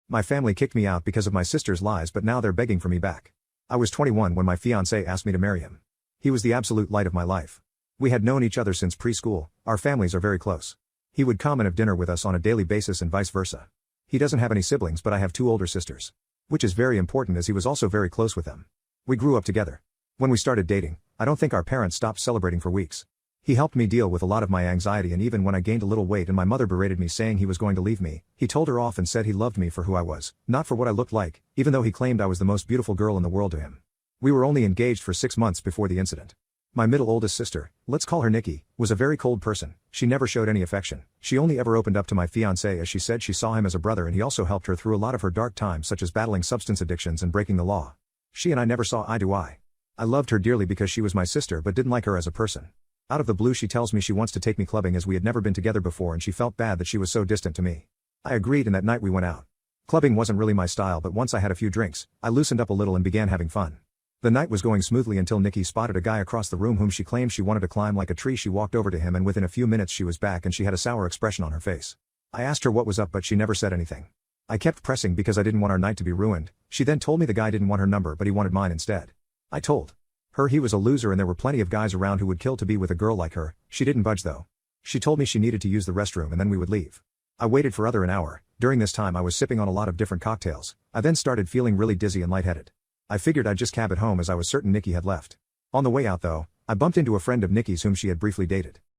My family kicked me out because of my sister's lies, but now they're begging for me back. I was 21 when my fiancé asked me to marry him. He was the absolute light of my life. We had known each other since preschool, our families are very close. He would come and have dinner with us on a daily basis and vice versa. He doesn't have any siblings, but I have two older sisters. Which is very important as he was also very close with them. We grew up together. When we started dating, I don't think our parents stopped celebrating for weeks. He helped me deal with a lot of my anxiety, and even when I gained a little weight and my mother berated me saying he was going to leave me, he told her off and said he loved me for who I was, not for what I looked like, even though he claimed I was the most beautiful girl in the world to him. We were only engaged for 6 months before the incident. My middle oldest sister, let's call her Nikki, was a very cold person. She never showed any affection. She only ever opened up to my fiancé as she said she saw him as a brother, and he also helped her through a lot of her dark times, such as battling substance addictions and breaking the law. She and I never saw eye to eye. I loved her dearly because she was my sister but didn't like her as a person. Out of the blue she tells me she wants to take me clubbing as we had never been together before, and she felt bad that she was so distant to me. I agreed, and that night we went out. Clubbing wasn't really my style, but once I had a few drinks, I loosened up a little and began having fun. The night was going smoothly until Nikki spotted a guy across the room whom she claimed she wanted to climb like a tree. She walked over to him and within a few minutes she was back and she had a sour expression on her face. I asked her what was up, but she never said anything. I kept pressing because I didn't want our night to be ruined. She then told me the guy didn't want her number but he wanted mine instead. I told her he was a loser and there were plenty of guys around who would kill to be with a girl like her. She didn't budge though. She told me she needed to use the restroom and then we would leave. I waited for an hour. During this time I was sipping on a lot of different cocktails. I then started feeling really dizzy and lightheaded. I figured I'd just cab it home as I was certain Nikki had left. On the way out though, I bumped into a friend of Nikki's whom she had briefly dated.